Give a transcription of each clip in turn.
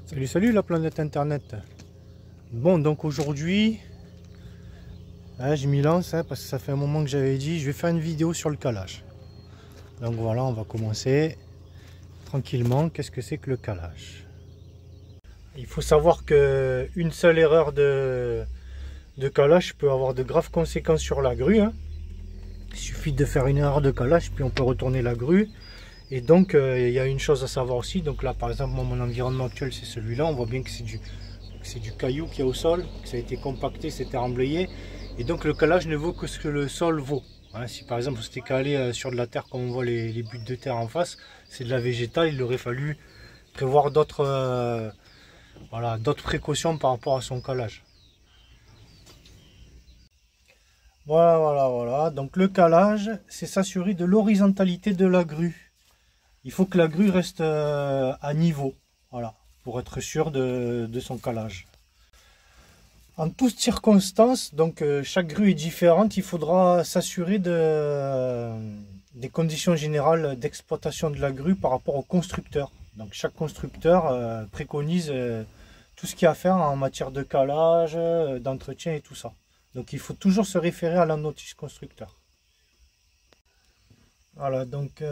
Salut, salut la planète internet. Bon, donc aujourd'hui, je m'y lance parce que ça fait un moment que j'avais dit, je vais faire une vidéo sur le calage. Donc voilà, on va commencer tranquillement. Qu'est-ce que c'est que le calage? Il faut savoir que une seule erreur de calage peut avoir de graves conséquences sur la grue. Il suffit de faire une erreur de calage, puis on peut retourner la grue. Et donc, il y a une chose à savoir aussi. Donc là, par exemple, moi, mon environnement actuel, c'est celui-là. On voit bien que c'est du caillou qui est au sol, que ça a été compacté, c'était remblayé. Et donc, le calage ne vaut que ce que le sol vaut. Voilà, si par exemple, c'était calé sur de la terre, comme on voit les buttes de terre en face, c'est de la végétale, il aurait fallu prévoir d'autres voilà, d'autres précautions par rapport à son calage. Voilà. Donc, le calage, c'est s'assurer de l'horizontalité de la grue. Il faut que la grue reste à niveau, voilà, pour être sûr de son calage. En toutes circonstances, donc chaque grue est différente, il faudra s'assurer des conditions générales d'exploitation de la grue par rapport au constructeur. Donc chaque constructeur préconise tout ce qu'il y a à faire en matière de calage, d'entretien et tout ça. Donc il faut toujours se référer à la notice constructeur. Voilà, donc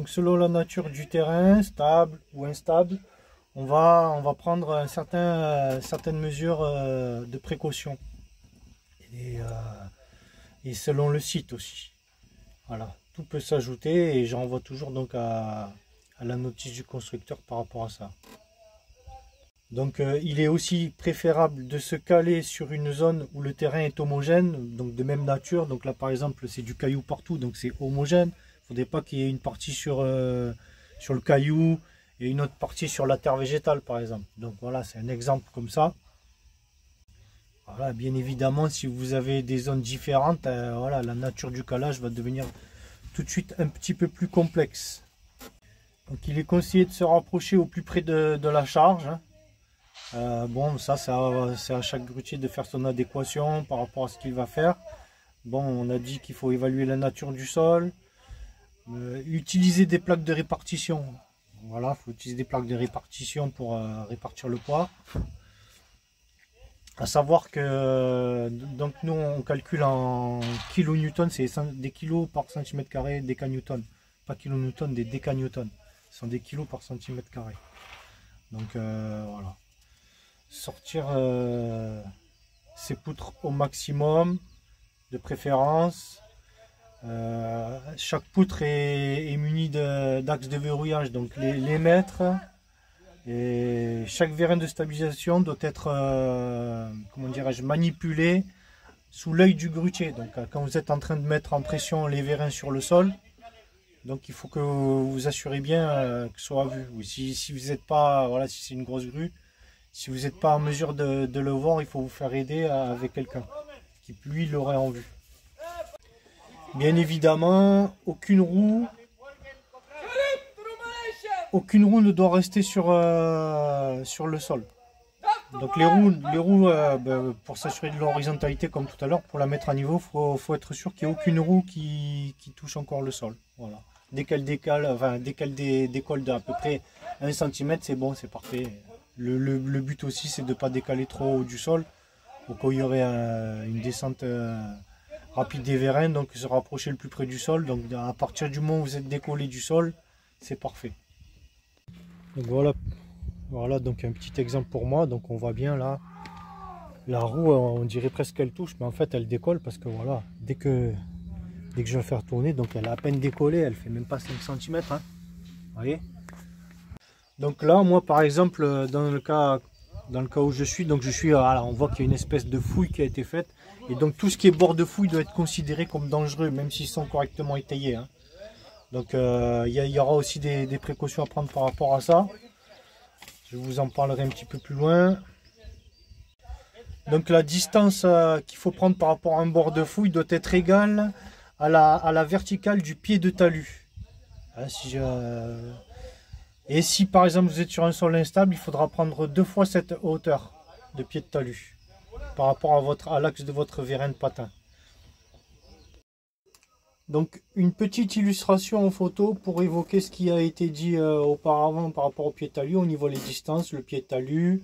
selon la nature du terrain, stable ou instable, on va prendre certaines mesures de précaution. Et selon le site aussi. Voilà, tout peut s'ajouter et je renvoie toujours donc à la notice du constructeur par rapport à ça. Donc il est aussi préférable de se caler sur une zone où le terrain est homogène, donc de même nature. Donc là par exemple c'est du caillou partout, donc c'est homogène. Il ne faudrait pas qu'il y ait une partie sur le caillou et une autre partie sur la terre végétale par exemple. Donc voilà, c'est un exemple comme ça. Voilà, bien évidemment, si vous avez des zones différentes, voilà, la nature du calage va devenir tout de suite un petit peu plus complexe. Donc il est conseillé de se rapprocher au plus près de la charge. Bon, ça c'est à chaque grutier de faire son adéquation par rapport à ce qu'il va faire. Bon, on a dit qu'il faut évaluer la nature du sol. Utiliser des plaques de répartition. Voilà, il faut utiliser des plaques de répartition pour répartir le poids. À savoir que donc nous on calcule en kilonewtons, c'est des kilos par centimètre carré, décanewtons. Pas kilonewtons, des décanewtons. Ce sont des kilos par centimètre carré. Donc voilà. Sortir ces poutres au maximum, de préférence. Chaque poutre est munie d'axes de verrouillage, donc les mettre. Et chaque vérin de stabilisation doit être comment dirais-je, manipulé sous l'œil du grutier. Donc quand vous êtes en train de mettre en pression les vérins sur le sol, donc il faut que vous vous assurez bien que ce soit vu. Ou si vous n'êtes pas, voilà, si c'est une grosse grue, si vous n'êtes pas en mesure de le voir, il faut vous faire aider avec quelqu'un qui lui l'aurait en vue. Bien évidemment, aucune roue ne doit rester sur le sol. Donc les roues pour s'assurer de l'horizontalité comme tout à l'heure, pour la mettre à niveau, faut être sûr qu'il n'y ait aucune roue qui touche encore le sol. Voilà. Dès qu'elle décolle d'à peu près 1 cm, c'est bon, c'est parfait. Le but aussi, c'est de ne pas décaler trop haut du sol, au cas où il y aurait une descente rapide des vérins, donc se rapprocher le plus près du sol. Donc à partir du moment où vous êtes décollé du sol, c'est parfait. Donc voilà donc un petit exemple pour moi. Donc on voit bien là, la roue, on dirait presque qu'elle touche, mais en fait elle décolle parce que voilà, dès que je vais faire tourner, donc elle a à peine décollé, elle fait même pas 5 cm. Vous voyez. Donc là, moi par exemple, dans le cas où je suis, voilà, on voit qu'il y a une espèce de fouille qui a été faite. Et donc tout ce qui est bord de fouille doit être considéré comme dangereux, même s'ils sont correctement étayés. Donc il y aura aussi des précautions à prendre par rapport à ça. Je vous en parlerai un petit peu plus loin. Donc la distance qu'il faut prendre par rapport à un bord de fouille doit être égale à la verticale du pied de talus. Et si par exemple vous êtes sur un sol instable, il faudra prendre 2 fois cette hauteur de pied de talus par rapport à l'axe de votre vérin de patin. Donc une petite illustration en photo pour évoquer ce qui a été dit auparavant par rapport au pied de talus. On y voit les distances, le pied de talus.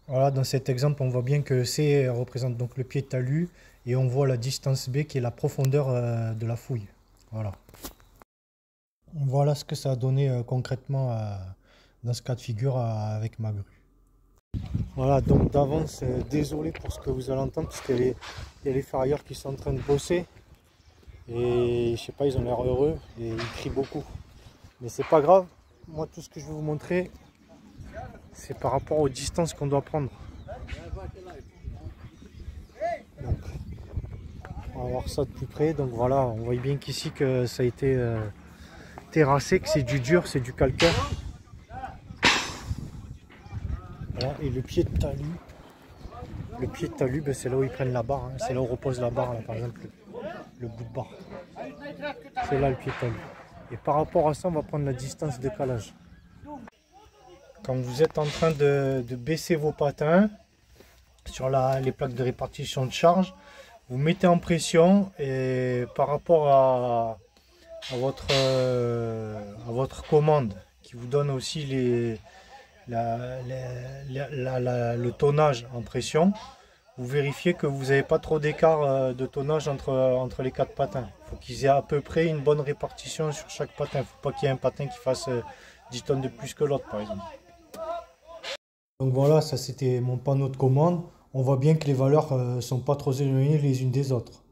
Voilà, dans cet exemple, on voit bien que C représente donc le pied de talus et on voit la distance B qui est la profondeur de la fouille. Voilà. Voilà ce que ça a donné concrètement dans ce cas de figure avec ma grue. Voilà, donc d'avance, désolé pour ce que vous allez entendre parce qu'il y a les ferrailleurs qui sont en train de bosser. Et je sais pas, ils ont l'air heureux et ils crient beaucoup. Mais c'est pas grave. Moi, tout ce que je vais vous montrer, c'est par rapport aux distances qu'on doit prendre. Donc, on va voir ça de plus près. Donc voilà, on voit bien qu'ici que ça a été terrassé, que c'est du dur, c'est du calcaire. Voilà, et le pied de talus. Le pied de talus, ben, c'est là où ils prennent la barre. Hein. C'est là où repose la barre, là, par exemple. Le bout de barre. C'est là le pied de talus. Et par rapport à ça, on va prendre la distance de calage. Quand vous êtes en train de baisser vos patins sur les plaques de répartition de charge, vous mettez en pression et par rapport à votre commande qui vous donne aussi le tonnage en pression, vous vérifiez que vous n'avez pas trop d'écart de tonnage entre les 4 patins. Il faut qu'ils aient à peu près une bonne répartition sur chaque patin. Il ne faut pas qu'il y ait un patin qui fasse 10 tonnes de plus que l'autre par exemple. Donc voilà, ça c'était mon panneau de commande. On voit bien que les valeurs ne sont pas trop éloignées les unes des autres.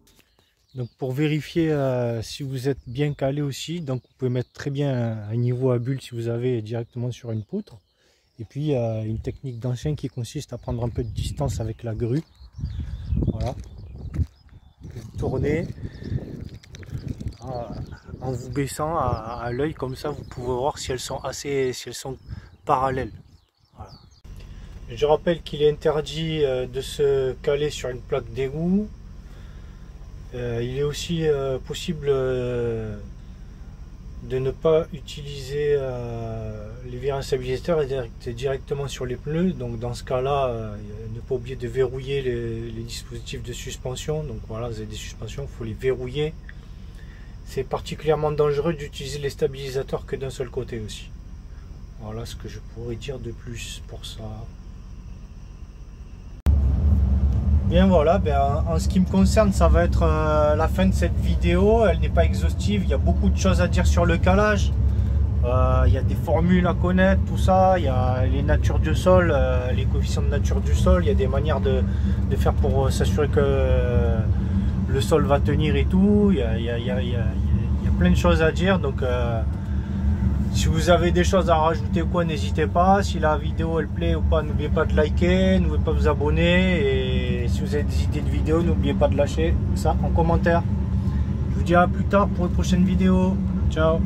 Donc pour vérifier si vous êtes bien calé aussi, donc vous pouvez mettre très bien un niveau à bulle si vous avez directement sur une poutre. Et puis une technique d'ancien qui consiste à prendre un peu de distance avec la grue. Voilà. Vous tournez en vous baissant à l'œil comme ça, vous pouvez voir si elles sont parallèles. Voilà. Je rappelle qu'il est interdit de se caler sur une plaque d'égout. Il est aussi possible de ne pas utiliser les virins stabilisateurs directement sur les pneus. Donc dans ce cas là, ne pas oublier de verrouiller les dispositifs de suspension. Donc voilà, vous avez des suspensions, il faut les verrouiller. C'est particulièrement dangereux d'utiliser les stabilisateurs que d'un seul côté aussi. Voilà ce que je pourrais dire de plus pour ça. Bien voilà, en ce qui me concerne, ça va être la fin de cette vidéo. Elle n'est pas exhaustive, il y a beaucoup de choses à dire sur le calage. Il y a des formules à connaître, tout ça. Il y a les natures du sol, les coefficients de nature du sol. Il y a des manières de faire pour s'assurer que le sol va tenir et tout. Il y a plein de choses à dire. Donc si vous avez des choses à rajouter ou quoi, n'hésitez pas. Si la vidéo elle plaît ou pas, n'oubliez pas de liker, n'oubliez pas de vous abonner. Et si vous avez des idées de vidéos, n'oubliez pas de lâcher ça en commentaire. Je vous dis à plus tard pour une prochaine vidéo. Ciao.